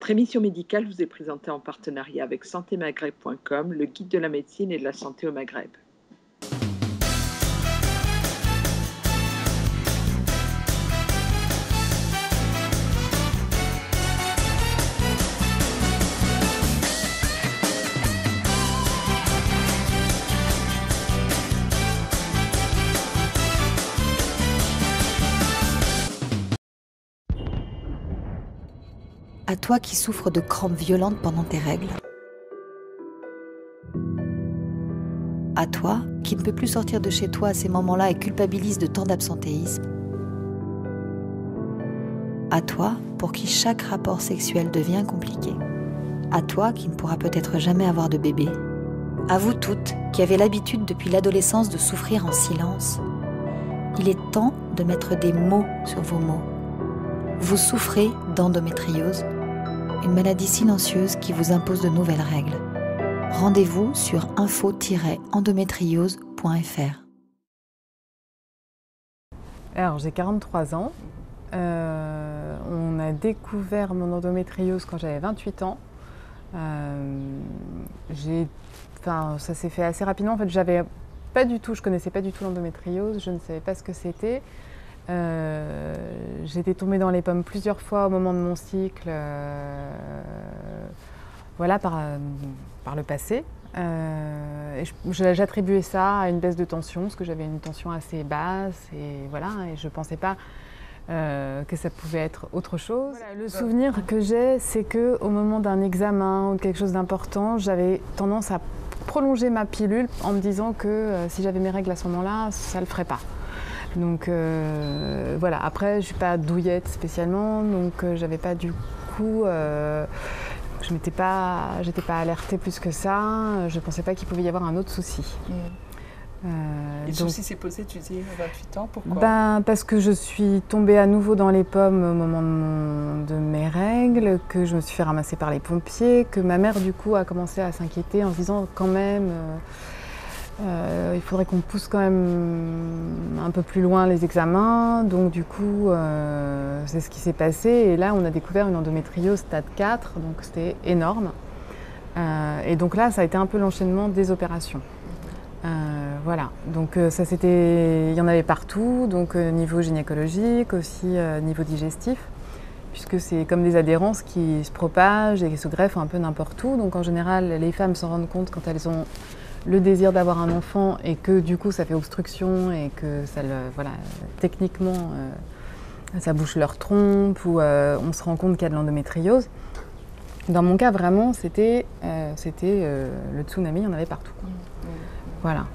Votre émission médicale vous est présentée en partenariat avec santémaghreb.com, le guide de la médecine et de la santé au Maghreb. À toi qui souffres de crampes violentes pendant tes règles. À toi qui ne peux plus sortir de chez toi à ces moments-là et culpabilise de tant d'absentéisme. À toi pour qui chaque rapport sexuel devient compliqué. À toi qui ne pourra peut-être jamais avoir de bébé. À vous toutes qui avez l'habitude depuis l'adolescence de souffrir en silence. Il est temps de mettre des mots sur vos mots. Vous souffrez d'endométriose, une maladie silencieuse qui vous impose de nouvelles règles. Rendez-vous sur info-endométriose.fr. Alors, j'ai 43 ans. On a découvert mon endométriose quand j'avais 28 ans. Ça s'est fait assez rapidement. En fait, je connaissais pas du tout l'endométriose, je ne savais pas ce que c'était. J'étais tombée dans les pommes plusieurs fois au moment de mon cycle, par le passé. J'attribuais ça à une baisse de tension, parce que j'avais une tension assez basse, et je ne pensais pas que ça pouvait être autre chose. Le souvenir que j'ai, c'est qu'au moment d'un examen ou de quelque chose d'important, j'avais tendance à prolonger ma pilule en me disant que si j'avais mes règles à ce moment-là, ça ne le ferait pas. Donc après je suis pas douillette spécialement, donc j'avais pas du coup, j'étais pas alertée plus que ça, je pensais pas qu'il pouvait y avoir un autre souci. Et le souci s'est posé, tu dis, à 28 ans, pourquoi? Parce que je suis tombée à nouveau dans les pommes au moment de mes règles, que je me suis fait ramasser par les pompiers, que ma mère du coup a commencé à s'inquiéter en se disant quand même il faudrait qu'on pousse quand même un peu plus loin les examens, donc du coup c'est ce qui s'est passé, et là on a découvert une endométriose stade 4, donc c'était énorme, et donc là ça a été un peu l'enchaînement des opérations. Donc il y en avait partout, donc niveau gynécologique, aussi niveau digestif, puisque c'est comme des adhérences qui se propagent et qui se greffent un peu n'importe où, donc en général les femmes s'en rendent compte quand elles ont le désir d'avoir un enfant et que du coup ça fait obstruction et que techniquement ça bouche leur trompe, ou on se rend compte qu'il y a de l'endométriose. Dans mon cas vraiment c'était le tsunami, il y en avait partout. Voilà.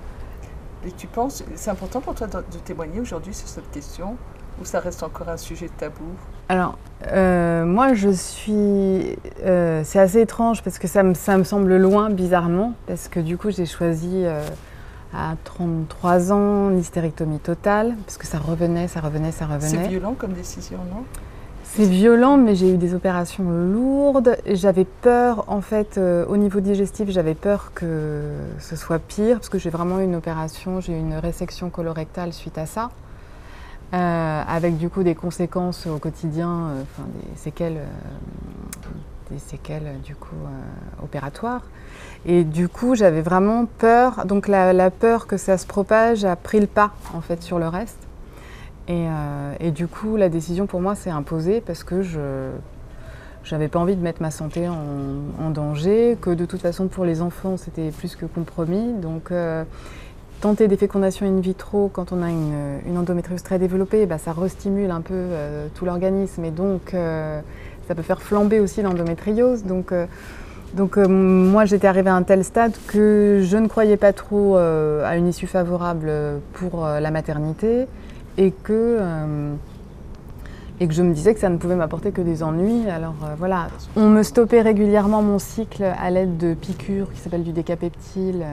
Et tu penses, c'est important pour toi de témoigner aujourd'hui sur cette question, ou ça reste encore un sujet tabou? Alors, moi c'est assez étrange parce que ça me semble loin, bizarrement, parce que du coup j'ai choisi à 33 ans l'hystérectomie totale, parce que ça revenait. C'est violent comme décision, non? C'est violent, mais j'ai eu des opérations lourdes. J'avais peur, en fait, au niveau digestif, j'avais peur que ce soit pire, parce que j'ai vraiment eu une opération, j'ai eu une résection colorectale suite à ça. Avec du coup des conséquences au quotidien, des séquelles du coup opératoires. Et du coup j'avais vraiment peur, donc la peur que ça se propage a pris le pas en fait sur le reste. Et du coup la décision pour moi s'est imposée parce que j'avais pas envie de mettre ma santé en danger, que de toute façon pour les enfants c'était plus que compromis. Donc tenter des fécondations in vitro quand on a une endométriose très développée, ça restimule un peu tout l'organisme, et donc ça peut faire flamber aussi l'endométriose. Donc moi j'étais arrivée à un tel stade que je ne croyais pas trop à une issue favorable pour la maternité, et que je me disais que ça ne pouvait m'apporter que des ennuis. Alors on me stoppait régulièrement mon cycle à l'aide de piqûres qui s'appellent du décapeptile,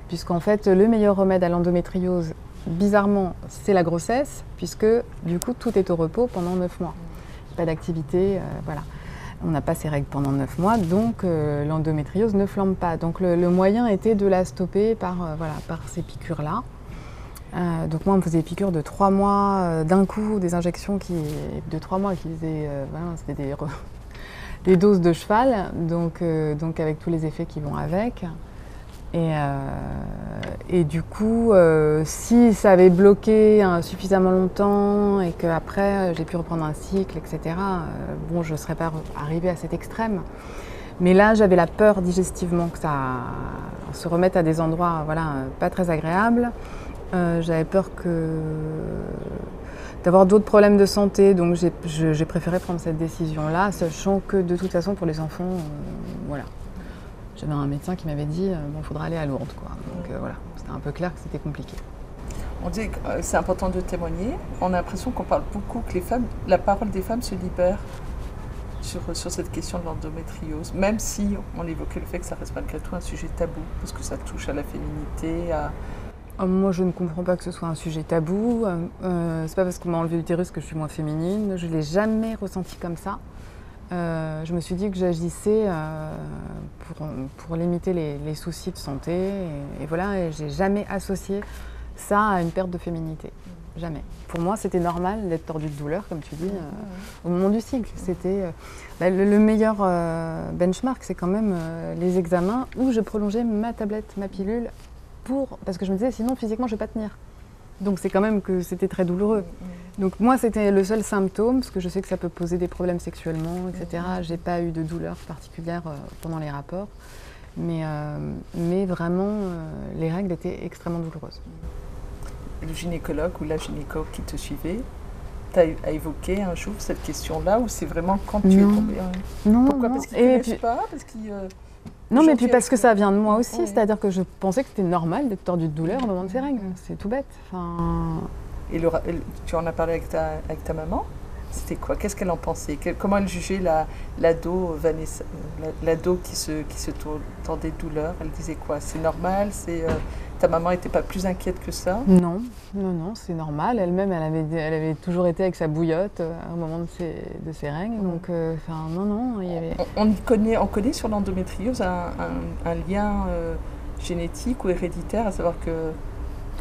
puisqu'en fait le meilleur remède à l'endométriose, bizarrement, c'est la grossesse, puisque du coup tout est au repos pendant 9 mois. Pas d'activité, on n'a pas ses règles pendant 9 mois, donc l'endométriose ne flambe pas. Donc le moyen était de la stopper par ces piqûres-là. Donc moi on me faisait des piqûres de 3 mois d'un coup, des injections de 3 mois qui faisaient, des doses de cheval, donc avec tous les effets qui vont avec. Et du coup, si ça avait bloqué suffisamment longtemps et qu'après j'ai pu reprendre un cycle, etc., bon, je ne serais pas arrivée à cet extrême. Mais là, j'avais la peur digestivement que ça se remette à des endroits pas très agréables. J'avais peur d'avoir d'autres problèmes de santé, donc j'ai préféré prendre cette décision-là, sachant que de toute façon, pour les enfants, voilà. J'avais un médecin qui m'avait dit il faudra aller à Lourdes, quoi. Donc voilà, c'était un peu clair que c'était compliqué. On dit que c'est important de témoigner. On a l'impression qu'on parle beaucoup, que la parole des femmes se libère sur cette question de l'endométriose, même si on évoquait le fait que ça reste malgré tout un sujet tabou, parce que ça touche à la féminité, Moi, je ne comprends pas que ce soit un sujet tabou. C'est pas parce qu'on m'a enlevé l'utérus que je suis moins féminine. Je ne l'ai jamais ressenti comme ça. Je me suis dit que j'agissais pour limiter les soucis de santé. Et voilà, et j'ai jamais associé ça à une perte de féminité. Jamais. Pour moi, c'était normal d'être tordue de douleur, comme tu dis, au moment du cycle. C'était le meilleur benchmark, c'est quand même les examens où je prolongeais ma tablette, ma pilule, parce que je me disais, sinon, physiquement, je ne vais pas tenir. Donc, c'est quand même que c'était très douloureux. Donc, moi, c'était le seul symptôme, parce que je sais que ça peut poser des problèmes sexuellement, etc. Je n'ai pas eu de douleur particulière pendant les rapports. Mais vraiment, les règles étaient extrêmement douloureuses. Le gynécologue ou la gynéco qui te suivait a évoqué un jour cette question-là, ou c'est vraiment quand tu es tombée? Non. Pourquoi? Parce qu'ils ne connaissent pas, parce qu'ils... Non, mais puis parce que ça vient de moi aussi, c'est-à-dire que je pensais que c'était normal d'être tordue de douleur au moment de ses règles. C'est tout bête. Et tu en as parlé avec ta maman? C'était quoi? Qu'est-ce qu'elle en pensait? Comment elle jugeait l'ado Vanessa, l'ado qui se tordait de douleur? Elle disait quoi? C'est normal? Ta maman n'était pas plus inquiète que ça? Non, c'est normal. Elle-même, elle avait toujours été avec sa bouillotte au moment de ses règles. Donc, non, il y avait... On connaît sur l'endométriose un lien génétique ou héréditaire, à savoir que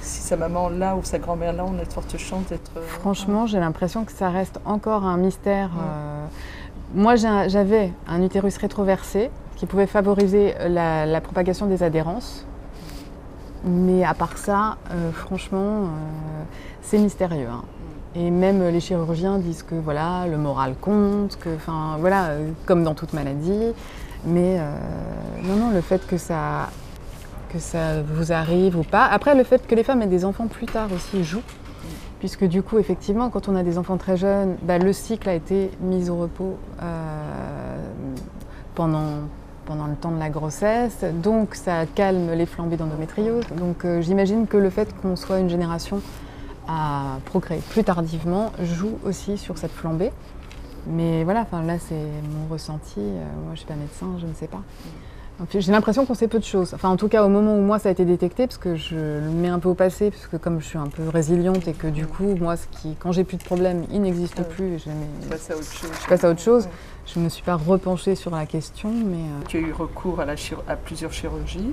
si sa maman là ou sa grand-mère là, on a de fortes chances d'être... Franchement, j'ai l'impression que ça reste encore un mystère. Moi, j'avais un utérus rétroversé qui pouvait favoriser la propagation des adhérences. Mais à part ça, franchement, c'est mystérieux. Et même les chirurgiens disent que voilà, le moral compte, comme dans toute maladie. Mais non, le fait que ça vous arrive ou pas. Après, le fait que les femmes aient des enfants plus tard aussi joue. Puisque du coup, effectivement, quand on a des enfants très jeunes, le cycle a été mis au repos pendant le temps de la grossesse, donc ça calme les flambées d'endométriose. Donc j'imagine que le fait qu'on soit une génération à procréer plus tardivement joue aussi sur cette flambée. Mais voilà, là c'est mon ressenti. Moi je ne suis pas médecin, je ne sais pas. J'ai l'impression qu'on sait peu de choses. En tout cas au moment où moi ça a été détecté, parce que je le mets un peu au passé, parce que comme je suis un peu résiliente et que du coup, moi, quand j'ai plus de problème, il n'existe plus. Je passe à autre chose. Je ne me suis pas repenchée sur la question, mais... Tu as eu recours à plusieurs chirurgies,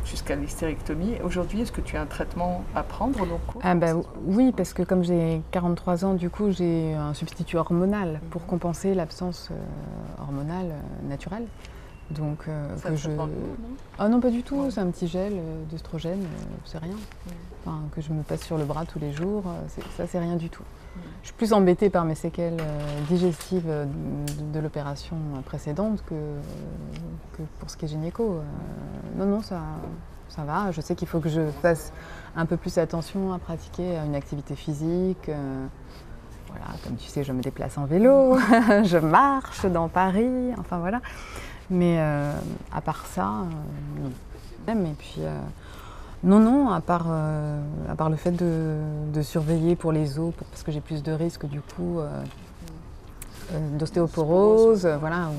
jusqu'à l'hystérectomie. Aujourd'hui, est-ce que tu as un traitement à prendre au long cours? Oui, parce que comme j'ai 43 ans, du coup, j'ai un substitut hormonal pour compenser l'absence hormonale naturelle. Donc, ça te prend beaucoup, non? Ah non, pas du tout. C'est un petit gel d'œstrogène, c'est rien. Que je me passe sur le bras tous les jours, ça, c'est rien du tout. Je suis plus embêtée par mes séquelles digestives de l'opération précédente que pour ce qui est gynéco. Non, ça va. Je sais qu'il faut que je fasse un peu plus attention à pratiquer une activité physique. Voilà, comme tu sais, je me déplace en vélo, je marche dans Paris, enfin voilà. Mais à part ça, non. Et puis, non, à part le fait de surveiller pour les os, parce que j'ai plus de risques du coup d'ostéoporose, voilà.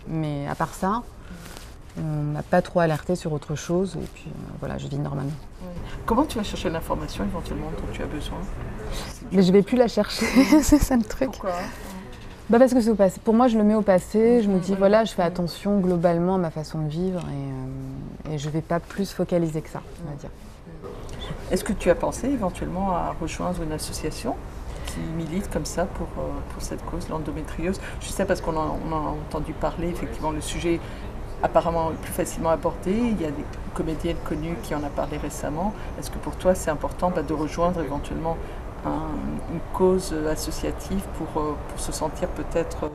Mais à part ça, on m'a pas trop alerté sur autre chose, et puis voilà, je vis normalement. Comment tu vas chercher l'information éventuellement dont tu as besoin? Mais je vais plus la chercher, c'est ça le truc. Pourquoi? Parce que c'est au passé. Pour moi, je le mets au passé. Je me dis, voilà, je fais attention globalement à ma façon de vivre et je ne vais pas plus focaliser que ça, on va dire. Est-ce que tu as pensé éventuellement à rejoindre une association qui militent comme ça pour cette cause, l'endométriose. Je sais parce qu'on en a entendu parler, effectivement, le sujet apparemment plus facilement abordé. Il y a des comédiennes connues qui en a parlé récemment. Est-ce que pour toi c'est important de rejoindre éventuellement une cause associative pour se sentir peut-être...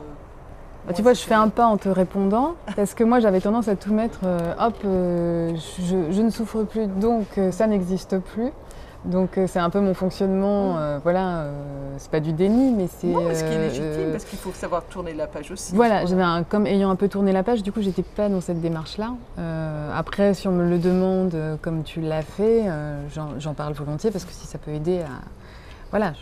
Tu vois, je fais un pas en te répondant, parce que moi j'avais tendance à tout mettre, je ne souffre plus, donc ça n'existe plus. Donc c'est un peu mon fonctionnement, c'est pas du déni, mais c'est... Non, ce qui est légitime, parce qu'il faut savoir tourner la page aussi. Voilà, comme ayant un peu tourné la page, du coup j'étais pas dans cette démarche-là. Après, si on me le demande comme tu l'as fait, j'en parle volontiers, parce que si ça peut aider à... Voilà,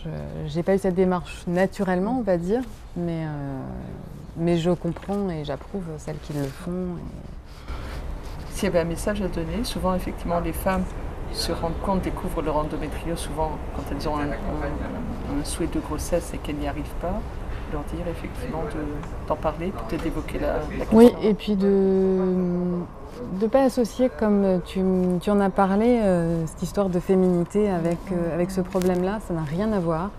j'ai pas eu cette démarche naturellement, on va dire, mais je comprends et j'approuve celles qui le font. S'il y avait un message à donner, souvent effectivement les femmes se rendent compte, découvrent leur endométriose souvent quand elles ont un souhait de grossesse et qu'elles n'y arrivent pas, leur dire effectivement d'en parler, peut-être d'évoquer la question. Oui, et puis de ne pas associer, comme tu en as parlé, cette histoire de féminité avec ce problème-là, ça n'a rien à voir.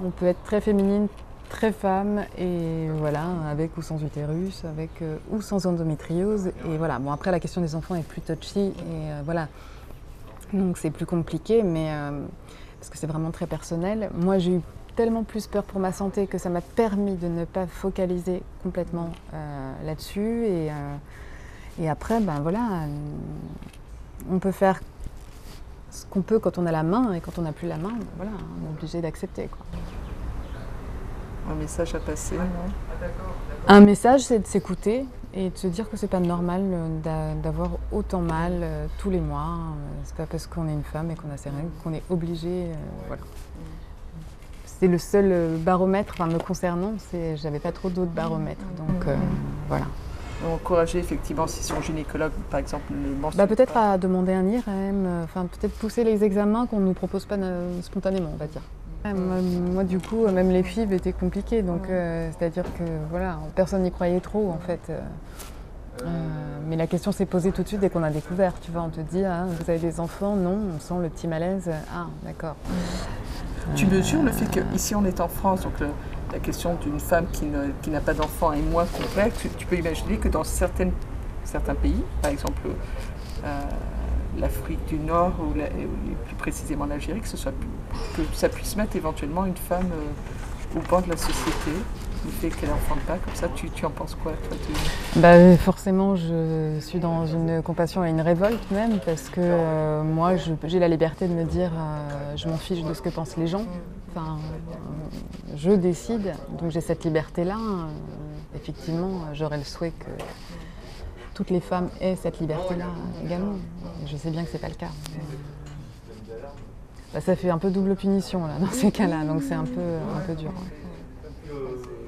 On peut être très féminine, très femme, et voilà, avec ou sans utérus, avec ou sans endométriose. Et voilà, bon après la question des enfants est plus touchy, et voilà. Donc c'est plus compliqué, mais parce que c'est vraiment très personnel. Moi j'ai eu tellement plus peur pour ma santé que ça m'a permis de ne pas focaliser complètement là-dessus. Et après, ben voilà, on peut faire ce qu'on peut quand on a la main, et quand on n'a plus la main, ben voilà, on est obligé d'accepter, quoi. Un message à passer, non ? Un message, c'est de s'écouter et de se dire que c'est pas normal d'avoir autant mal tous les mois. C'est pas parce qu'on est une femme et qu'on a ses règles qu'on est obligé. Voilà. C'est le seul baromètre, enfin me concernant, j'avais pas trop d'autres baromètres. Donc voilà. Encourager effectivement si son gynécologue, par exemple, le mentionne. Peut-être à demander un IRM, enfin peut-être pousser les examens qu'on nous propose pas spontanément, on va dire. Moi, du coup, même les FIV étaient compliquées, donc c'est-à-dire que voilà, personne n'y croyait trop en fait. Mais la question s'est posée tout de suite dès qu'on a découvert. Tu vois, on te dit, ah, vous avez des enfants? Non, on sent le petit malaise. Ah, d'accord. Tu mesures le fait qu'ici on est en France, donc la question d'une femme qui n'a pas d'enfant est moins complexe. Tu peux imaginer que dans certains pays, par exemple l'Afrique du Nord ou plus précisément l'Algérie, que ça puisse mettre éventuellement une femme au banc de la société, le fait qu'elle n'enfante pas, comme ça, tu en penses quoi, toi Forcément, je suis dans une compassion et une révolte même, parce que moi, j'ai la liberté de me dire je m'en fiche de ce que pensent les gens. Enfin, je décide, donc j'ai cette liberté-là. Effectivement, j'aurais le souhait que toutes les femmes aient cette liberté-là également. Je sais bien que c'est pas le cas. Ça fait un peu double punition là, dans ces cas-là, donc c'est un peu dur.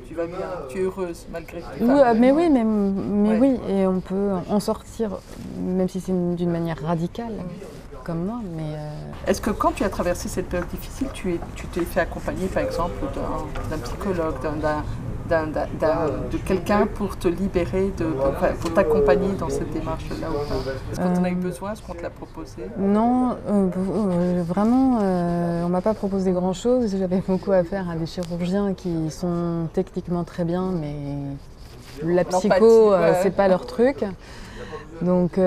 Tu vas bien, tu es heureuse malgré tout. Oui, mais oui, et on peut en sortir, même si c'est d'une manière radicale, comme moi. Mais Est-ce que quand tu as traversé cette période difficile, tu t'es fait accompagner par exemple d'un psychologue, de quelqu'un pour te libérer, pour t'accompagner dans cette démarche-là ou pas? Est-ce qu'on en a eu besoin? Est-ce qu'on te l'a proposé? Non, vraiment, on ne m'a pas proposé grand-chose. J'avais beaucoup à faire à des chirurgiens qui sont techniquement très bien, mais la psycho, c'est pas leur truc. Donc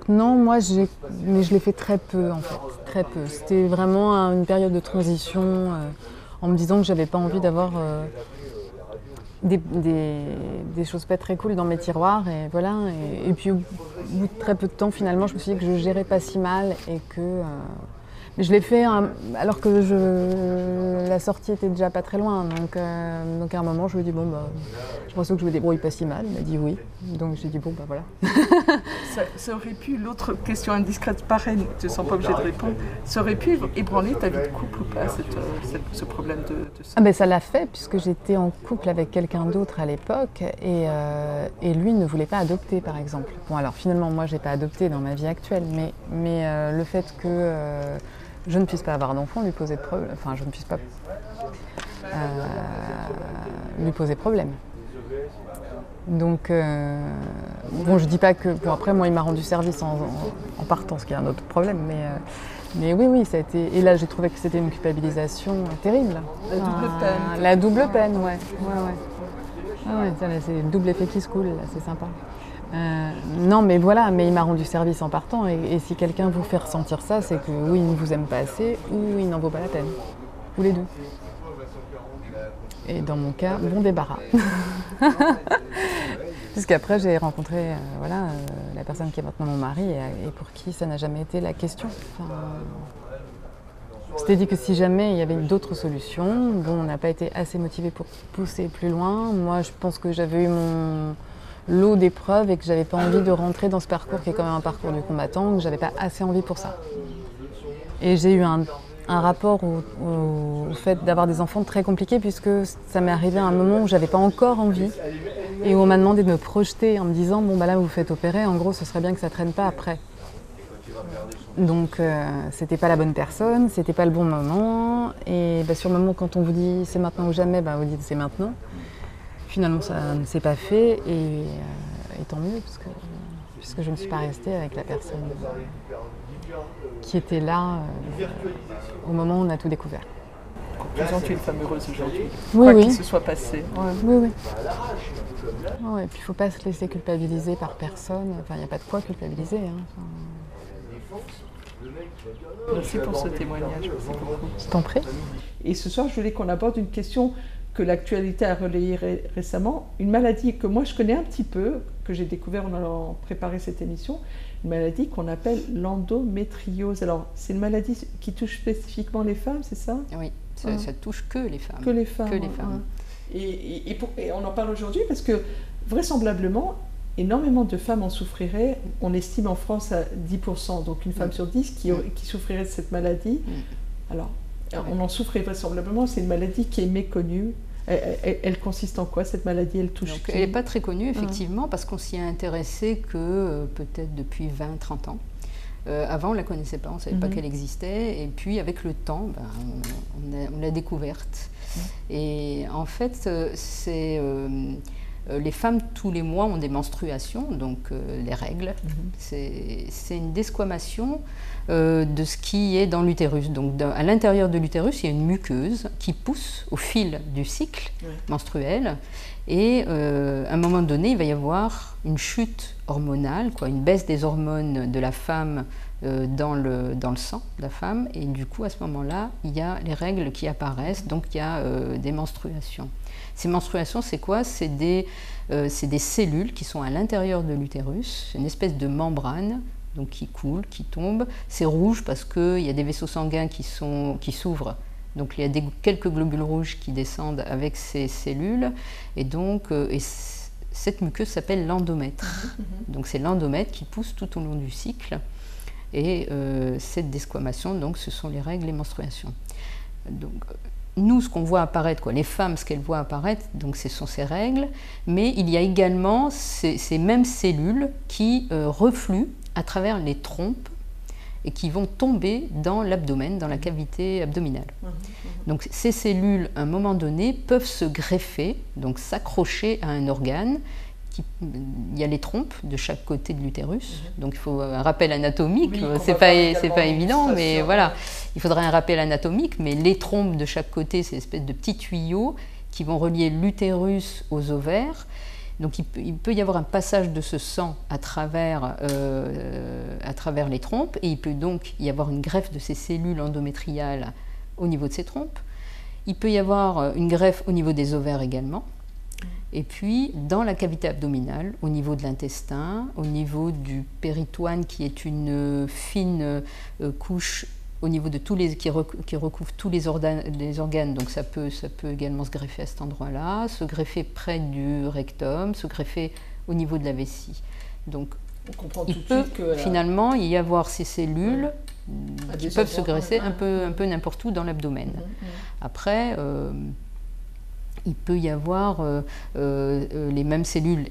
non, moi, mais je l'ai fait très peu en fait, très peu. C'était vraiment une période de transition. En me disant que j'avais pas envie d'avoir des choses pas très cool dans mes tiroirs, et voilà. Et puis au bout de très peu de temps, finalement, je me suis dit que je gérais pas si mal et que mais je l'ai fait alors que la sortie était déjà pas très loin. Donc à un moment, je me dis je pensais que je me débrouille pas si mal. Il m'a dit oui. Donc j'ai dit voilà. ça aurait pu, l'autre question indiscrète, pareil, tu ne te sens pas obligée de répondre, ça aurait pu ébranler ta vie de couple ou pas, ce problème de ça? Ça l'a fait, puisque j'étais en couple avec quelqu'un d'autre à l'époque, et lui ne voulait pas adopter, par exemple. Bon, alors finalement, moi, j'ai pas adopté dans ma vie actuelle, mais le fait que je ne puisse pas avoir d'enfant lui posait problème. Enfin, je ne puisse pas lui poser problème. Donc, je dis pas que... Bon, après, moi, il m'a rendu service en partant, ce qui est un autre problème, Mais oui, ça a été... Et là, j'ai trouvé que c'était une culpabilisation terrible. La double peine. La double peine, ouais. Ah ouais, c'est le double effet qui se coule, là, c'est sympa. Non, mais voilà, mais il m'a rendu service en partant. Et si quelqu'un vous fait ressentir ça, c'est que oui, il ne vous aime pas assez ou il n'en vaut pas la peine. Ou les deux. Et dans mon cas, bon débarras. Puisqu'après, j'ai rencontré la personne qui est maintenant mon mari et pour qui ça n'a jamais été la question. Enfin, c'était dit que si jamais il y avait d'autres solutions, bon, on n'a pas été assez motivés pour pousser plus loin. Moi, je pense que j'avais eu mon lot d'épreuves et que j'avais pas envie de rentrer dans ce parcours qui est quand même un parcours du combattant, que j'avais pas assez envie pour ça. Et j'ai eu un rapport au fait d'avoir des enfants très compliqué puisque ça m'est arrivé à un moment où j'avais pas encore envie et où on m'a demandé de me projeter en me disant bon bah là vous faites opérer, en gros ce serait bien que ça traîne pas après. Donc c'était pas la bonne personne, c'était pas le bon moment et sur le moment quand on vous dit c'est maintenant ou jamais, vous dites c'est maintenant. Finalement ça ne s'est pas fait et tant mieux puisque je ne suis pas restée avec la personne qui était là au moment où on a tout découvert. Conclusion, tu es une femme heureuse aujourd'hui. Oui, Quoi qu'il se soit passé. Oui. Et puis il ne faut pas se laisser culpabiliser par personne. Enfin, il n'y a pas de quoi culpabiliser. Merci pour ce témoignage. Merci beaucoup. Je t'en prie. Et ce soir, je voulais qu'on aborde une question que l'actualité a relayée récemment. Une maladie que moi je connais un petit peu, que j'ai découvert en allant préparer cette émission. Une maladie qu'on appelle l'endométriose. Alors, c'est une maladie qui touche spécifiquement les femmes, c'est ça? Oui, ça touche que les femmes. Que les femmes. Que les femmes. Et on en parle aujourd'hui parce que, vraisemblablement, énormément de femmes en souffriraient. On estime en France à 10%, donc une femme sur 10 qui souffrirait de cette maladie. Alors, on en souffrait vraisemblablement, c'est une maladie qui est méconnue. Elle consiste en quoi, cette maladie? Elle touche qui? Elle n'est pas très connue, effectivement, parce qu'on s'y est intéressé que peut-être depuis 20-30 ans. Avant, on ne la connaissait pas, on ne savait pas qu'elle existait. Et puis, avec le temps, on l'a découverte. Et en fait, les femmes, tous les mois, ont des menstruations, donc les règles. C'est une desquamation de ce qui est dans l'utérus. Donc, à l'intérieur de l'utérus, il y a une muqueuse qui pousse au fil du cycle menstruel. Et à un moment donné, il va y avoir une chute hormonale, une baisse des hormones de la femme dans le sang de la femme. Et du coup, à ce moment-là, il y a les règles qui apparaissent, donc il y a des menstruations. Ces menstruations, c'est quoi? C'est des cellules qui sont à l'intérieur de l'utérus, une espèce de membrane donc qui coule, qui tombe. C'est rouge parce qu'il y a des vaisseaux sanguins qui s'ouvrent. Donc il y a quelques globules rouges qui descendent avec ces cellules. Et donc cette muqueuse s'appelle l'endomètre. Donc c'est l'endomètre qui pousse tout au long du cycle. Et cette desquamation, donc ce sont les règles, les menstruations. Donc, nous, ce qu'on voit apparaître, les femmes, ce qu'elles voient apparaître, donc ce sont ces règles, mais il y a également ces mêmes cellules qui refluent à travers les trompes et qui vont tomber dans l'abdomen, dans la cavité abdominale. Donc ces cellules, à un moment donné, peuvent se greffer, donc s'accrocher à un organe. Il y a les trompes de chaque côté de l'utérus, donc il faut un rappel anatomique, c'est pas évident, mais voilà, il faudrait un rappel anatomique, mais les trompes de chaque côté, c'est une espèce de petits tuyaux qui vont relier l'utérus aux ovaires. Donc il peut y avoir un passage de ce sang à travers les trompes, et il peut donc y avoir une greffe de ces cellules endométriales au niveau de ces trompes. Il peut y avoir une greffe au niveau des ovaires également. Et puis, dans la cavité abdominale, au niveau de l'intestin, au niveau du péritoine, qui est une fine couche au niveau de qui recouvre tous les organes, donc ça peut également se greffer à cet endroit-là, se greffer près du rectum, se greffer au niveau de la vessie. Donc, finalement y avoir ces cellules qui peuvent se greffer un peu n'importe où dans l'abdomen. Après, il peut y avoir les mêmes cellules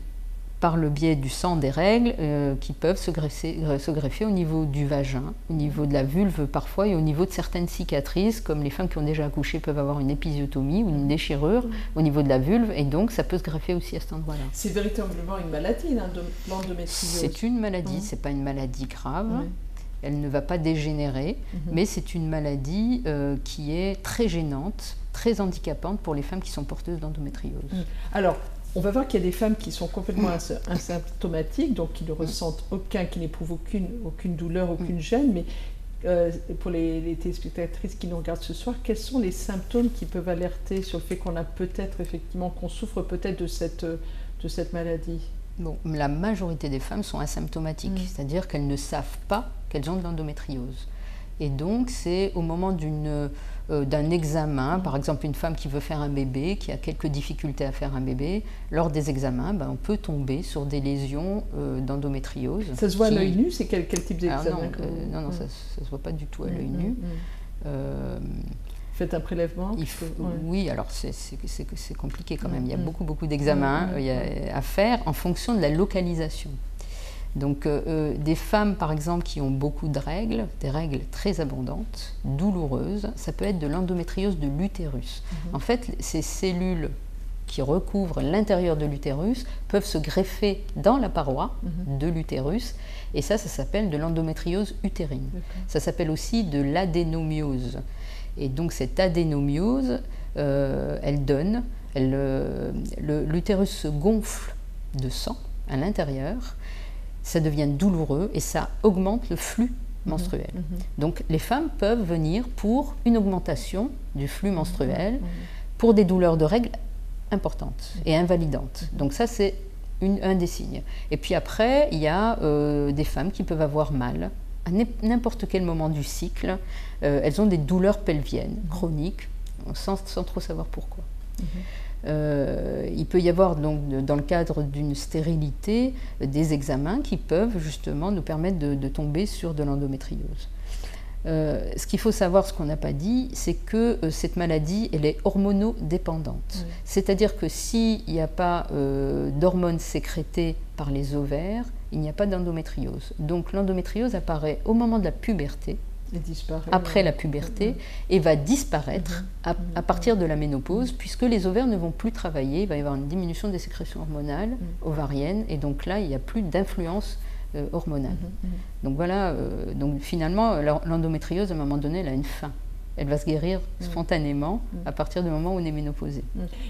par le biais du sang des règles qui peuvent se greffer au niveau du vagin, au niveau de la vulve parfois et au niveau de certaines cicatrices, comme les femmes qui ont déjà accouché peuvent avoir une épisiotomie ou une déchirure au niveau de la vulve, et donc ça peut se greffer aussi à cet endroit-là. C'est véritablement une maladie, l'endométriose. C'est une maladie, c'est pas une maladie grave. Elle ne va pas dégénérer, mais c'est une maladie qui est très gênante, très handicapante pour les femmes qui sont porteuses d'endométriose. Alors, on va voir qu'il y a des femmes qui sont complètement asymptomatiques, donc qui ne ressentent qui n'éprouvent aucune douleur, aucune gêne, mais pour les téléspectatrices qui nous regardent ce soir, quels sont les symptômes qui peuvent alerter sur le fait qu'on a peut-être effectivement, qu'on souffre peut-être de cette maladie? Bon, la majorité des femmes sont asymptomatiques, c'est-à-dire qu'elles ne savent pas qu'elles ont de l'endométriose. Et donc, c'est au moment d'un examen, par exemple une femme qui veut faire un bébé, qui a quelques difficultés à faire un bébé, lors des examens, on peut tomber sur des lésions d'endométriose. Ça se voit à l'œil nu? C'est quel type d'examen? Non, ça ne se voit pas du tout à l'œil nu. Faites un prélèvement? Oui, alors c'est compliqué quand même. Il y a beaucoup d'examens à faire en fonction de la localisation. Donc des femmes par exemple qui ont beaucoup de règles, des règles très abondantes, douloureuses, ça peut être de l'endométriose de l'utérus. En fait, ces cellules qui recouvrent l'intérieur de l'utérus peuvent se greffer dans la paroi de l'utérus, et ça s'appelle de l'endométriose utérine. Ça s'appelle aussi de l'adénomiose. Et donc cette adénomiose, elle donne, l'utérus se gonfle de sang à l'intérieur, ça devient douloureux et ça augmente le flux menstruel. Donc les femmes peuvent venir pour une augmentation du flux menstruel, pour des douleurs de règles importantes et invalidantes. Donc ça c'est un des signes. Et puis après, il y a des femmes qui peuvent avoir mal à n'importe quel moment du cycle. Elles ont des douleurs pelviennes chroniques, sans trop savoir pourquoi. Il peut y avoir donc dans le cadre d'une stérilité des examens qui peuvent justement nous permettre de tomber sur de l'endométriose. Ce qu'il faut savoir, ce qu'on n'a pas dit, c'est que cette maladie, elle est hormonodépendante. C'est-à-dire que s'il n'y a pas d'hormones sécrétées par les ovaires, il n'y a pas d'endométriose. Donc l'endométriose apparaît au moment de la puberté, après la puberté, et va disparaître à partir de la ménopause, puisque les ovaires ne vont plus travailler, il va y avoir une diminution des sécrétions hormonales ovariennes, et donc là, il n'y a plus d'influence hormonale. Donc voilà, donc finalement, l'endométriose, à un moment donné, elle a une fin. Elle va se guérir spontanément à partir du moment où on est ménopausé.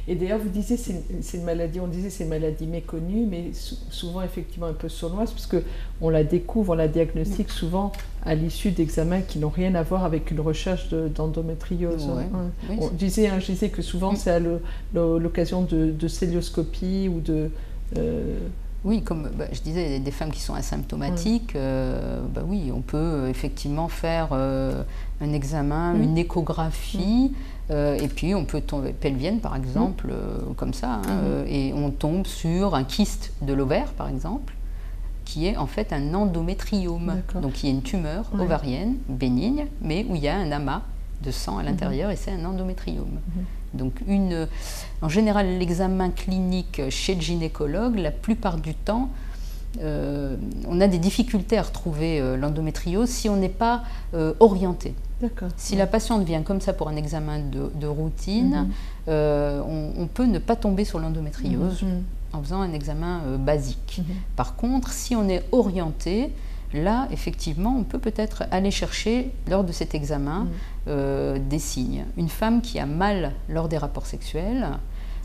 Et d'ailleurs, vous disiez c'est une maladie, on disait c'est une maladie méconnue, mais souvent effectivement un peu sournoise, parce qu'on la découvre, on la diagnostique souvent à l'issue d'examens qui n'ont rien à voir avec une recherche d'endométriose. Je disais que souvent c'est à l'occasion de célioscopie ou de... Oui, comme je disais, des femmes qui sont asymptomatiques, oui, on peut effectivement faire un examen, une échographie, et puis on peut tomber pelvienne par exemple, comme ça, et on tombe sur un kyste de l'ovaire par exemple, qui est en fait un endométriome, donc qui est une tumeur ovarienne bénigne, mais où il y a un amas de sang à l'intérieur, et c'est un endométriome. Donc en général, l'examen clinique chez le gynécologue, la plupart du temps, on a des difficultés à retrouver l'endométriose si on n'est pas orienté. Si la patiente vient comme ça pour un examen de routine, on peut ne pas tomber sur l'endométriose en faisant un examen basique. Par contre, si on est orienté, là, effectivement, on peut peut-être aller chercher, lors de cet examen, des signes. Une femme qui a mal lors des rapports sexuels,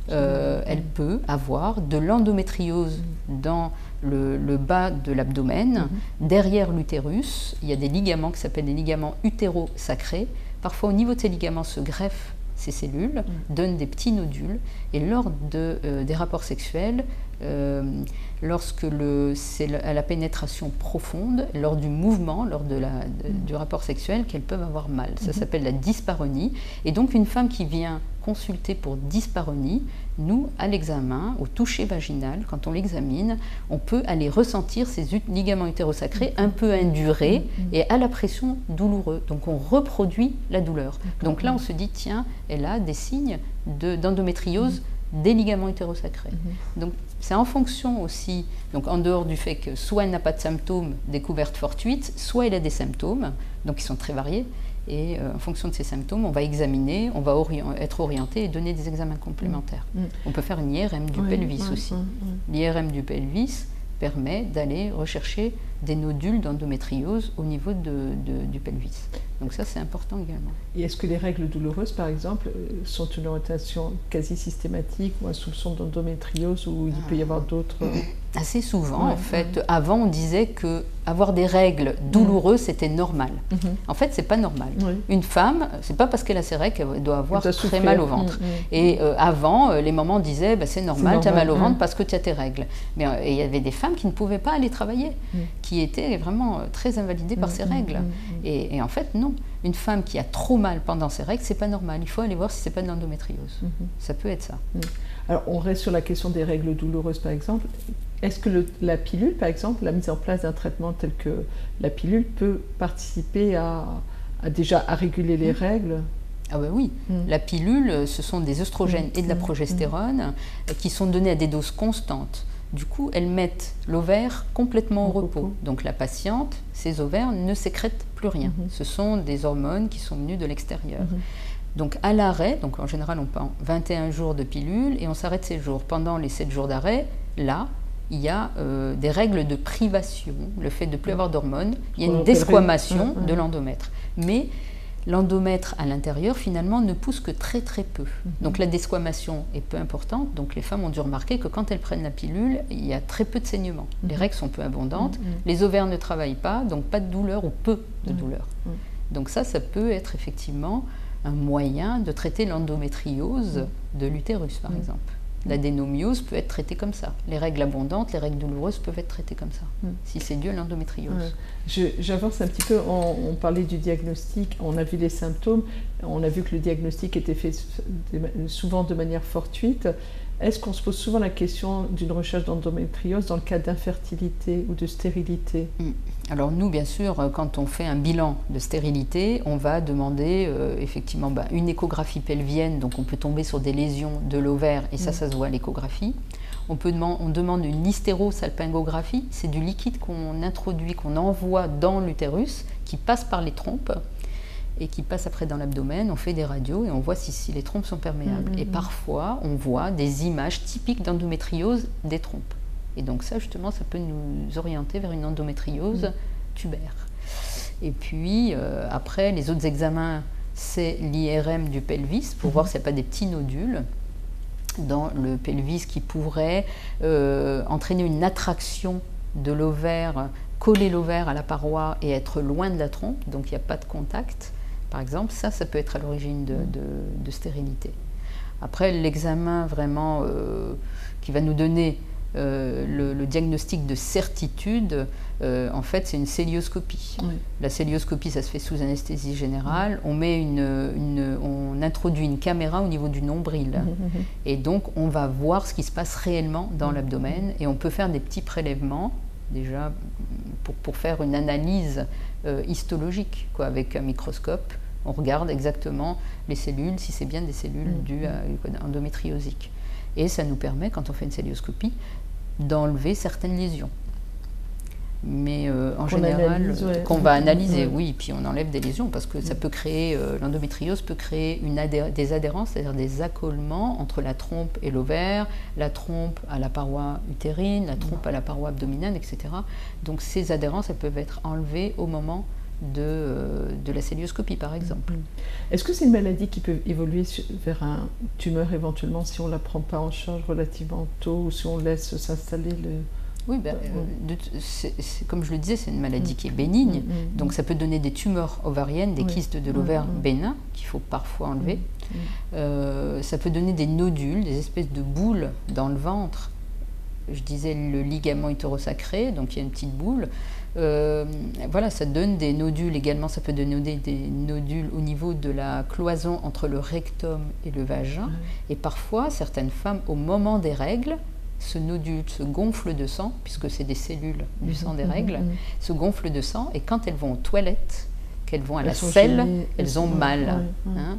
elle peut avoir de l'endométriose dans le bas de l'abdomen, derrière l'utérus. Il y a des ligaments qui s'appellent des ligaments utérosacrés. Parfois, au niveau de ces ligaments, se greffent ces cellules, donnent des petits nodules, et lors des rapports sexuels, lorsque c'est à la pénétration profonde, lors du mouvement, lors du rapport sexuel, qu'elles peuvent avoir mal. Ça s'appelle la dyspareunie. Et donc une femme qui vient consulter pour dyspareunie, nous, à l'examen, au toucher vaginal, quand on l'examine, on peut aller ressentir ces ligaments utérosacrés un peu indurés et à la pression douloureux. Donc on reproduit la douleur. Donc là, on se dit, tiens, elle a des signes d'endométriose des ligaments utérosacrés. Donc c'est en fonction aussi, donc en dehors du fait que soit elle n'a pas de symptômes, découverte fortuite, soit elle a des symptômes, donc ils sont très variés, et en fonction de ces symptômes, on va examiner, on va être orienté et donner des examens complémentaires. On peut faire une IRM du pelvis aussi. L'IRM du pelvis permet d'aller rechercher des nodules d'endométriose au niveau du pelvis. Donc ça, c'est important également. Et est-ce que les règles douloureuses, par exemple, sont une orientation quasi systématique ou un soupçon d'endométriose, ou il peut y avoir d'autres... Assez souvent, en fait. Avant, on disait que avoir des règles douloureuses, c'était normal. En fait, c'est pas normal. Une femme, c'est pas parce qu'elle a ses règles qu'elle doit avoir très mal au ventre. Et avant, les mamans disaient, bah, c'est normal, tu as mal au ventre parce que tu as tes règles. Mais il y avait des femmes qui ne pouvaient pas aller travailler, qui étaient vraiment très invalidées par ces règles. Et en fait, non. Une femme qui a trop mal pendant ses règles, c'est pas normal. Il faut aller voir si c'est pas de l'endométriose. Ça peut être ça. Alors, on reste sur la question des règles douloureuses, par exemple. Est-ce que la pilule, par exemple, la mise en place d'un traitement tel que la pilule peut participer à réguler les règles? Ah ben oui, la pilule, ce sont des œstrogènes et de la progestérone qui sont donnés à des doses constantes. Du coup, elles mettent l'ovaire complètement au repos. Donc la patiente, ses ovaires ne sécrètent plus rien. Ce sont des hormones qui sont venues de l'extérieur. Donc à l'arrêt, donc en général on prend 21 jours de pilule et on s'arrête 7 jours. Pendant les 7 jours d'arrêt, là, il y a des règles de privation, le fait de ne plus avoir d'hormones, il y a une desquamation de l'endomètre. Mais l'endomètre à l'intérieur, finalement, ne pousse que très très peu. Donc la desquamation est peu importante, donc les femmes ont dû remarquer que quand elles prennent la pilule, il y a très peu de saignements. Les règles sont peu abondantes, les ovaires ne travaillent pas, donc pas de douleur ou peu de douleur. Donc ça peut être effectivement un moyen de traiter l'endométriose de l'utérus, par exemple. L'adénomiose peut être traitée comme ça. Les règles abondantes, les règles douloureuses peuvent être traitées comme ça, si c'est dû à l'endométriose. J'avance un petit peu, on parlait du diagnostic, on a vu les symptômes, on a vu que le diagnostic était fait souvent de manière fortuite. Est-ce qu'on se pose souvent la question d'une recherche d'endométriose dans le cas d'infertilité ou de stérilité? Alors nous, bien sûr, quand on fait un bilan de stérilité, on va demander effectivement une échographie pelvienne, donc on peut tomber sur des lésions de l'ovaire, et ça se voit à l'échographie. On demande une hystérosalpingographie, c'est du liquide qu'on introduit, qu'on envoie dans l'utérus, qui passe par les trompes, et qui passe après dans l'abdomen, on fait des radios et on voit si les trompes sont perméables. Et parfois, on voit des images typiques d'endométriose des trompes. Et donc ça, justement, ça peut nous orienter vers une endométriose tubaire. Et puis, après, les autres examens, c'est l'IRM du pelvis, pour voir s'il n'y a pas des petits nodules dans le pelvis qui pourraient entraîner une attraction de l'ovaire, coller l'ovaire à la paroi et être loin de la trompe, donc il n'y a pas de contact. Par exemple, ça peut être à l'origine de stérilité. Après, l'examen vraiment qui va nous donner le diagnostic de certitude, en fait, c'est une cœlioscopie. La cœlioscopie, ça se fait sous anesthésie générale. On introduit une caméra au niveau du nombril. Et donc, on va voir ce qui se passe réellement dans l'abdomen. Et on peut faire des petits prélèvements, déjà, pour faire une analyse histologique, avec un microscope. On regarde exactement les cellules, si c'est bien des cellules dues à endométriosique. Et ça nous permet, quand on fait une cœlioscopie, d'enlever certaines lésions. Mais en général, qu'on va analyser, oui, puis on enlève des lésions, parce que ça peut créer, l'endométriose peut créer des adhérences, c'est-à-dire des accolements entre la trompe et l'ovaire, la trompe à la paroi utérine, la trompe à la paroi abdominale, etc. Donc ces adhérences, elles peuvent être enlevées au moment de la cœlioscopie, par exemple. Est-ce que c'est une maladie qui peut évoluer vers un tumeur éventuellement si on ne la prend pas en charge relativement tôt ou si on laisse s'installer le... Oui, comme je le disais, c'est une maladie qui est bénigne, donc ça peut donner des tumeurs ovariennes, des kystes de l'ovaire bénins qu'il faut parfois enlever. Ça peut donner des nodules, des espèces de boules dans le ventre. Je disais le ligament utérosacré, donc il y a une petite boule. Voilà, ça donne des nodules également, ça peut donner des nodules au niveau de la cloison entre le rectum et le vagin. Et parfois, certaines femmes, au moment des règles, ce nodule se gonfle de sang, puisque c'est des cellules du sang des règles, se gonfle de sang, et quand elles vont aux toilettes, qu'elles vont à la selle, elles ont mal.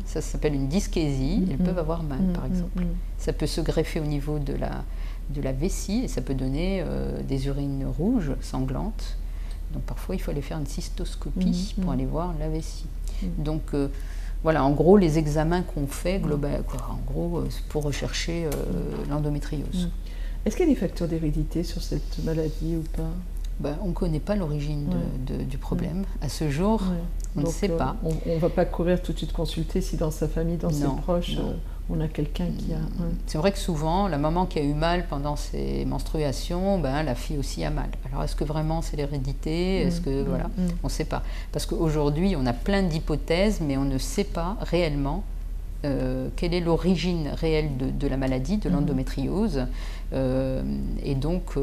Ça s'appelle une dyschésie, elles peuvent avoir mal, par exemple. Ça peut se greffer au niveau de la vessie, et ça peut donner des urines rouges, sanglantes. Donc parfois, il faut aller faire une cystoscopie pour aller voir la vessie. Donc voilà, en gros, les examens qu'on fait, en gros, pour rechercher l'endométriose. Est-ce qu'il y a des facteurs d'hérédité sur cette maladie ou pas? On ne connaît pas l'origine du problème. À ce jour, on ne sait pas. On ne va pas courir tout de suite consulter si dans sa famille, dans ses proches, on a quelqu'un qui a... C'est vrai que souvent, la maman qui a eu mal pendant ses menstruations, la fille aussi a mal. Alors est-ce que vraiment c'est l'hérédité? Est-ce que voilà, on ne sait pas. Parce qu'aujourd'hui, on a plein d'hypothèses, mais on ne sait pas réellement quelle est l'origine réelle de la maladie, de l'endométriose. Et donc...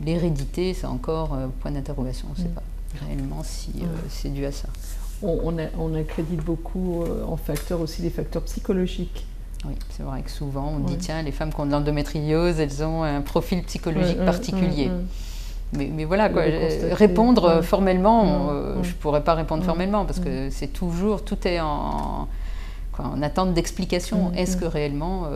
l'hérédité, c'est encore point d'interrogation. On ne sait pas réellement si c'est dû à ça. On accrédite beaucoup en facteurs aussi les facteurs psychologiques. Oui, c'est vrai que souvent on dit tiens, les femmes qui ont de l'endométriose, elles ont un profil psychologique particulier. Mais voilà, quoi, répondre formellement, je ne pourrais pas répondre formellement parce que c'est toujours, tout est en attente d'explication. Est-ce que réellement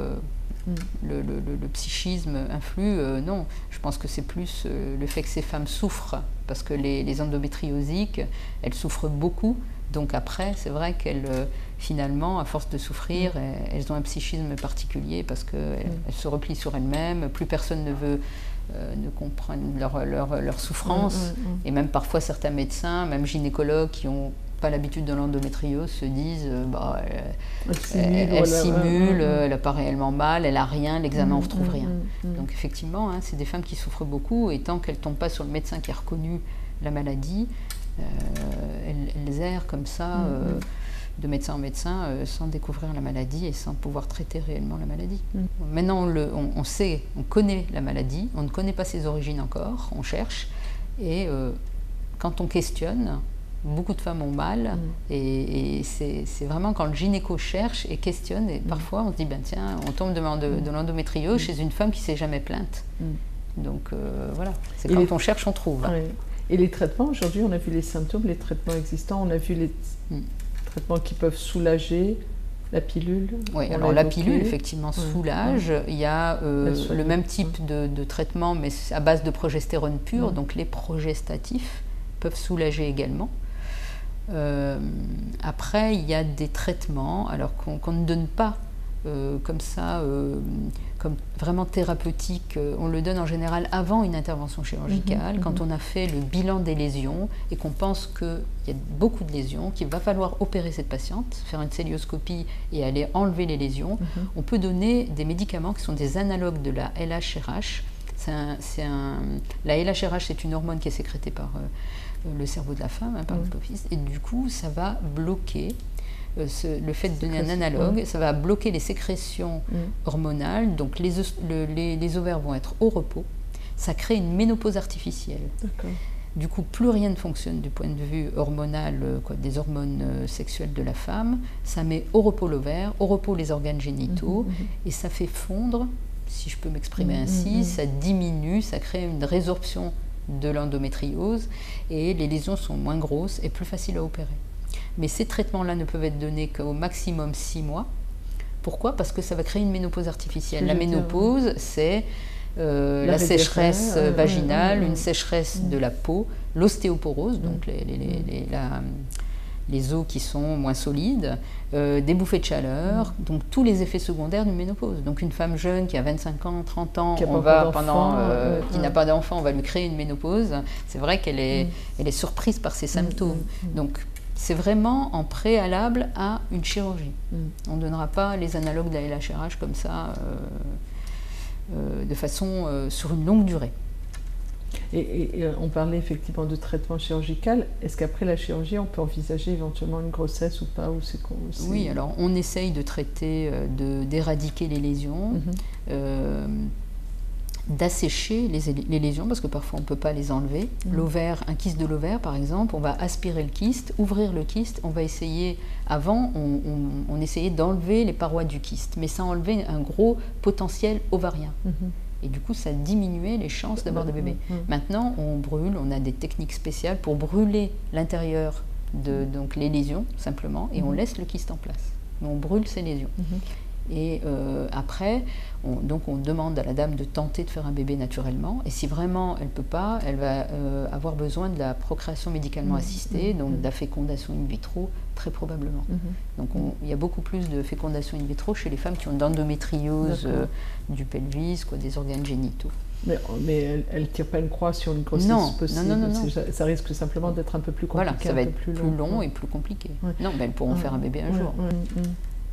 le psychisme influe? Non, je pense que c'est plus le fait que ces femmes souffrent, parce que les endométriosiques, elles souffrent beaucoup, donc après, c'est vrai qu'elles, finalement, à force de souffrir, elles ont un psychisme particulier, parce qu'elles se replient sur elles-mêmes, plus personne ne comprend leur souffrance, et même parfois certains médecins, même gynécologues qui ont pas l'habitude de l'endométriose se disent elle simule, elle n'a pas réellement mal, elle n'a rien, l'examen on ne retrouve rien. Donc effectivement, c'est des femmes qui souffrent beaucoup et tant qu'elles ne tombent pas sur le médecin qui a reconnu la maladie, elles errent comme ça de médecin en médecin sans découvrir la maladie et sans pouvoir traiter réellement la maladie. Maintenant on sait, on connaît la maladie, on ne connaît pas ses origines encore, on cherche et quand on questionne, beaucoup de femmes ont mal et c'est vraiment quand le gynéco cherche et questionne et parfois on se dit tiens, on tombe de l'endométriose chez une femme qui ne s'est jamais plainte. Donc voilà, c'est quand on cherche, on trouve. Et les traitements, aujourd'hui on a vu les symptômes, les traitements existants, on a vu les traitements qui peuvent soulager, la pilule. Oui, alors la pilule effectivement soulage, il y a le même type de traitement mais à base de progestérone pure, donc les progestatifs peuvent soulager également. Après, il y a des traitements alors qu'on ne donne pas comme ça, comme vraiment thérapeutique. On le donne en général avant une intervention chirurgicale, quand on a fait le bilan des lésions et qu'on pense qu'il y a beaucoup de lésions, qu'il va falloir opérer cette patiente, faire une célioscopie et aller enlever les lésions. On peut donner des médicaments qui sont des analogues de la LHRH. La LHRH, c'est une hormone qui est sécrétée par le cerveau de la femme, par l'hypophyse, et du coup, ça va bloquer, le fait de donner un analogue, ça va bloquer les sécrétions hormonales, donc les ovaires vont être au repos, ça crée une ménopause artificielle. Du coup, plus rien ne fonctionne du point de vue hormonal, des hormones sexuelles de la femme, ça met au repos l'ovaire, au repos les organes génitaux, et ça fait fondre, si je peux m'exprimer ainsi, ça diminue, ça crée une résorption de l'endométriose et les lésions sont moins grosses et plus faciles à opérer. Mais ces traitements-là ne peuvent être donnés qu'au maximum 6 mois. Pourquoi? Parce que ça va créer une ménopause artificielle. La ménopause, c'est la sécheresse vaginale, une sécheresse de la peau, l'ostéoporose, donc les os qui sont moins solides, des bouffées de chaleur, donc tous les effets secondaires d'une ménopause. Donc une femme jeune qui a 25 ans, 30 ans, qui n'a pas d'enfant, on va lui créer une ménopause. C'est vrai qu'elle est surprise par ces symptômes. Donc c'est vraiment en préalable à une chirurgie. On ne donnera pas les analogues de la LHRH comme ça, de façon sur une longue durée. Et on parlait effectivement de traitement chirurgical. Est-ce qu'après la chirurgie, on peut envisager éventuellement une grossesse ou pas, ou Oui, alors on essaye de traiter, d'éradiquer les lésions, d'assécher les lésions, parce que parfois on ne peut pas les enlever. L'ovaire, un kyste de l'ovaire par exemple, on va aspirer le kyste, ouvrir le kyste, on va essayer, avant on essayait d'enlever les parois du kyste, mais ça enlevait un gros potentiel ovarien. Et du coup, ça diminuait les chances d'avoir des bébés. Maintenant, on brûle, on a des techniques spéciales pour brûler l'intérieur donc les lésions, simplement, et on laisse le kyste en place. Mais on brûle ces lésions. Et après, on demande à la dame de tenter de faire un bébé naturellement. Et si vraiment elle ne peut pas, elle va avoir besoin de la procréation médicalement assistée, donc de la fécondation in vitro, très probablement. Donc il y a beaucoup plus de fécondation in vitro chez les femmes qui ont d'endométriose du pelvis, des organes génitaux. Mais elle ne tire pas une croix sur une grossesse possible. Non. Ça risque simplement d'être un peu plus compliqué. Voilà, ça va être plus long et plus compliqué. Ouais. Non, elles pourront faire un bébé un jour. Ouais.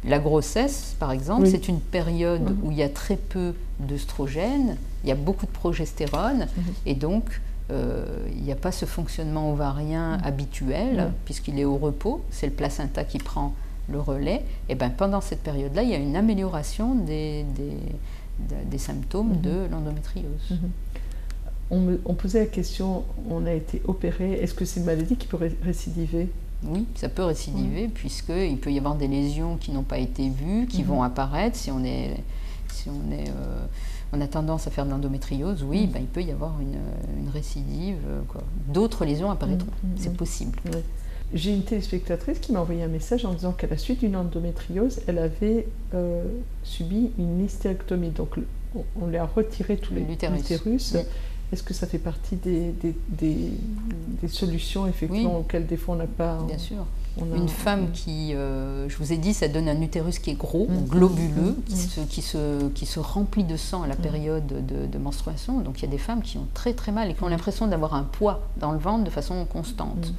La grossesse, par exemple, c'est une période où il y a très peu d'œstrogène, il y a beaucoup de progestérone, et donc il n'y a pas ce fonctionnement ovarien habituel, puisqu'il est au repos, c'est le placenta qui prend le relais. Et bien pendant cette période-là, il y a une amélioration des symptômes de l'endométriose. On posait la question, on a été opéré, est-ce que c'est une maladie qui peut récidiver? Oui, ça peut récidiver, puisqu'il peut y avoir des lésions qui n'ont pas été vues, qui vont apparaître. Si on a tendance à faire de l'endométriose, oui, il peut y avoir une récidive. D'autres lésions apparaîtront, c'est possible. J'ai une téléspectatrice qui m'a envoyé un message en disant qu'à la suite d'une endométriose, elle avait subi une hystérectomie. Donc on lui a retiré tout l'utérus. Est-ce que ça fait partie des solutions effectivement auxquelles des fois on n'a pas... Bien sûr. Une femme qui, je vous ai dit, ça donne un utérus qui est gros, globuleux, qui se remplit de sang à la période de menstruation. Donc il y a des femmes qui ont très très mal et qui ont l'impression d'avoir un poids dans le ventre de façon constante.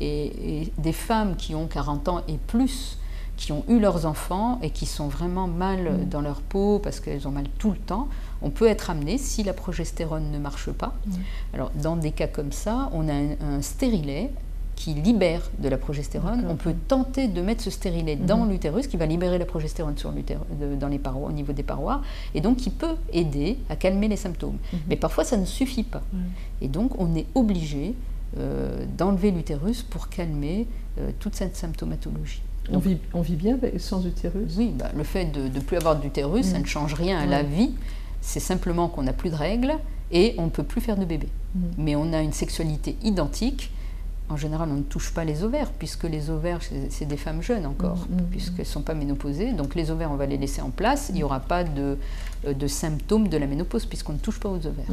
Et des femmes qui ont 40 ans et plus, qui ont eu leurs enfants et qui sont vraiment mal dans leur peau parce qu'elles ont mal tout le temps, on peut être amené, si la progestérone ne marche pas. Alors dans des cas comme ça, on a un stérilet qui libère de la progestérone. On peut tenter de mettre ce stérilet dans l'utérus qui va libérer la progestérone dans les parois, au niveau des parois, et donc qui peut aider à calmer les symptômes. Mais parfois ça ne suffit pas. Et donc on est obligé d'enlever l'utérus pour calmer toute cette symptomatologie. On vit bien sans utérus? Oui, le fait de ne plus avoir d'utérus, ça ne change rien à la vie. C'est simplement qu'on n'a plus de règles et on ne peut plus faire de bébé. Mais on a une sexualité identique. En général, on ne touche pas les ovaires, puisque les ovaires, c'est des femmes jeunes encore, puisqu'elles ne sont pas ménopausées. Donc les ovaires, on va les laisser en place. Il n'y aura pas de symptômes de la ménopause, puisqu'on ne touche pas aux ovaires.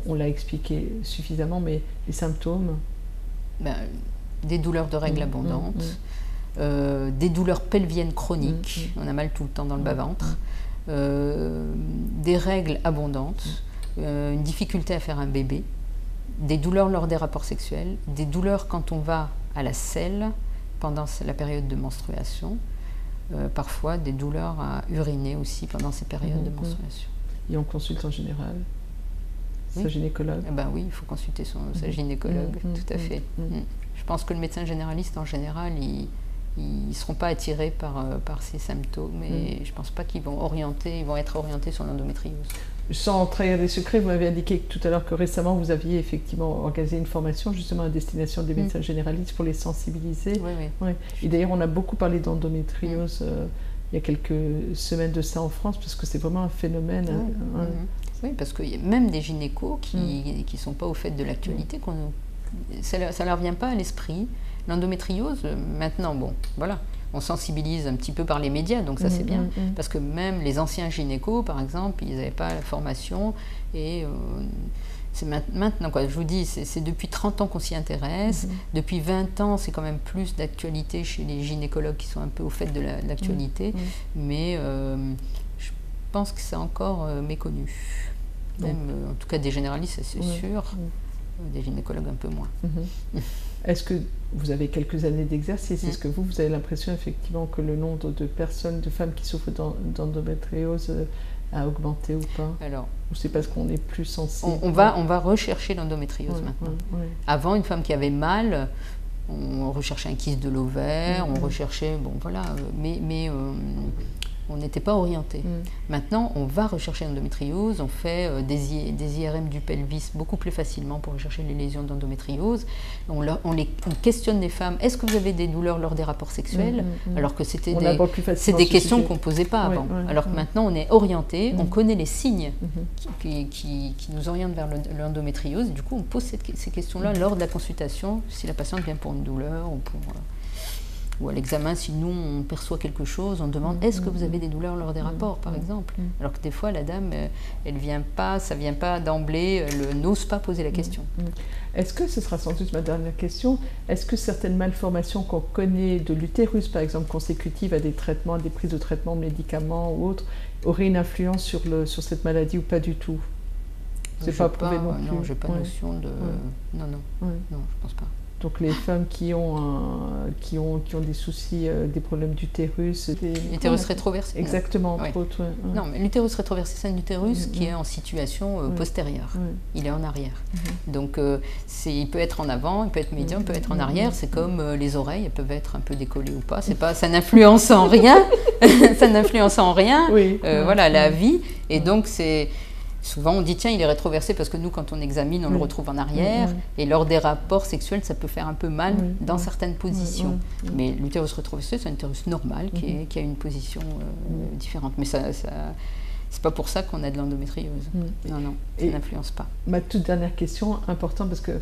On l'a expliqué suffisamment, mais les symptômes? Des douleurs de règles abondantes, des douleurs pelviennes chroniques, on a mal tout le temps dans le bas-ventre, des règles abondantes, une difficulté à faire un bébé, des douleurs lors des rapports sexuels, des douleurs quand on va à la selle pendant la période de menstruation, parfois des douleurs à uriner aussi pendant ces périodes de menstruation. Et on consulte en général sa gynécologue? Oui, il faut consulter sa gynécologue, tout à fait. Je pense que le médecin généraliste, en général, ils ne seront pas attirés par ces symptômes et je ne pense pas qu'ils vont être orientés sur l'endométriose. Sans trahir des secrets, vous m'avez indiqué tout à l'heure que récemment vous aviez effectivement organisé une formation justement à destination des médecins généralistes pour les sensibiliser. Oui. Et d'ailleurs, on a beaucoup parlé d'endométriose il y a quelques semaines de ça en France, parce que c'est vraiment un phénomène. Oui, parce qu'il y a même des gynécos qui ne sont pas au fait de l'actualité, ça ne leur vient pas à l'esprit. L'endométriose, maintenant, on sensibilise un petit peu par les médias, donc ça c'est bien, parce que même les anciens gynécos, par exemple, ils n'avaient pas la formation, et c'est maintenant, je vous dis, c'est depuis 30 ans qu'on s'y intéresse, depuis 20 ans c'est quand même plus d'actualité chez les gynécologues qui sont un peu au fait de l'actualité, mais je pense que c'est encore méconnu, même en tout cas des généralistes c'est sûr, des gynécologues un peu moins. Est-ce que vous avez quelques années d'exercice? Est-ce que vous avez l'impression effectivement que le nombre de personnes, de femmes qui souffrent d'endométriose a augmenté ou pas? Alors, ou c'est parce qu'on est plus sensible? On va rechercher l'endométriose maintenant. Avant, une femme qui avait mal, on recherchait un kyste de l'ovaire, on recherchait, mais on n'était pas orienté. Maintenant, on va rechercher l'endométriose, on fait des IRM du pelvis beaucoup plus facilement pour rechercher les lésions d'endométriose. On questionne les femmes, est-ce que vous avez des douleurs lors des rapports sexuels? Alors que c'était des questions qu'on ne posait pas avant. Alors que maintenant, on est orienté, on connaît les signes qui nous orientent vers l'endométriose. Du coup, on pose ces questions-là lors de la consultation, si la patiente vient pour une douleur ou à l'examen, si nous on perçoit quelque chose, on demande est-ce que vous avez des douleurs lors des rapports, par exemple. Alors que des fois la dame, ça vient pas d'emblée, elle n'ose pas poser la question. Est-ce que, ce sera sans doute ma dernière question, est-ce que certaines malformations qu'on connaît de l'utérus, par exemple consécutives à des traitements, à des prises de traitements, médicaments ou autres, auraient une influence sur cette maladie ou pas du tout? C'est pas prouvé non plus. Non, j'ai pas Ouais. notion de... Ouais. Non, Ouais. non, je pense pas. Donc les femmes qui ont des soucis, des problèmes d'utérus... L'utérus rétroversé. Exactement, Ouais. entre autres. Ouais. Non, mais l'utérus rétroversé, c'est un utérus qui est en situation postérieure. Ouais. Il est en arrière. Donc, il peut être en avant, il peut être médian, il peut être en arrière. C'est comme les oreilles, elles peuvent être un peu décollées ou pas. C'est pas, ça n'influence en rien. Ça n'influence en rien. Oui. Voilà, la vie. Et donc, c'est... Souvent, on dit, tiens, il est rétroversé parce que nous, quand on examine, on le retrouve en arrière. Et lors des rapports sexuels, ça peut faire un peu mal dans certaines positions. Mais l'utérus rétroversé, c'est un utérus normal qui a une position différente. Mais ça c'est pas pour ça qu'on a de l'endométriose. Non, non, ça n'influence pas. Ma toute dernière question, importante parce que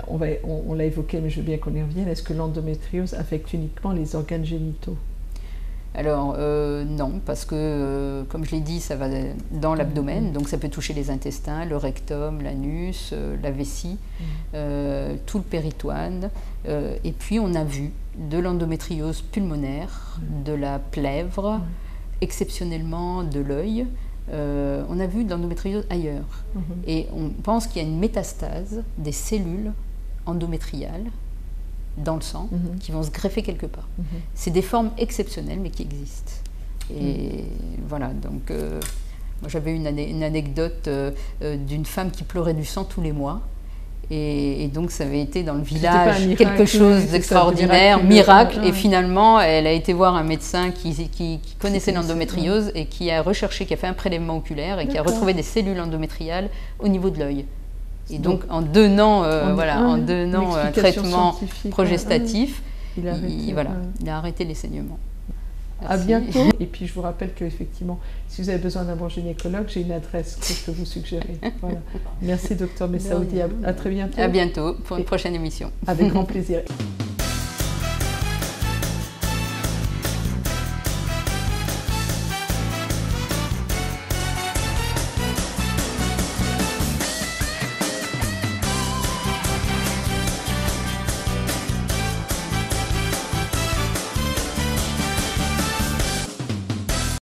on l'a évoqué, mais je veux bien qu'on y revienne. Est-ce que l'endométriose affecte uniquement les organes génitaux? Alors non, parce que comme je l'ai dit, ça va dans l'abdomen, donc ça peut toucher les intestins, le rectum, l'anus, la vessie, tout le péritoine. Et puis on a vu de l'endométriose pulmonaire, de la plèvre, exceptionnellement de l'œil. On a vu de l'endométriose ailleurs. Et on pense qu'il y a une métastase des cellules endométriales dans le sang, qui vont se greffer quelque part. C'est des formes exceptionnelles, mais qui existent. Et voilà, donc moi j'avais une anecdote d'une femme qui pleurait du sang tous les mois. Et donc ça avait été dans le village miracle, quelque chose d'extraordinaire, miracle. Et finalement, elle a été voir un médecin qui connaissait l'endométriose et qui a recherché, qui a fait un prélèvement oculaire et qui a retrouvé des cellules endométriales au niveau de l'œil. Et donc en donnant un traitement progestatif, il a arrêté les saignements. Merci. À bientôt. Et puis je vous rappelle qu'effectivement, si vous avez besoin d'un bon gynécologue, j'ai une adresse que je peux vous suggérer. Voilà. Merci Dr Messaoudi, à très bientôt. À bientôt pour une prochaine émission. Avec grand plaisir.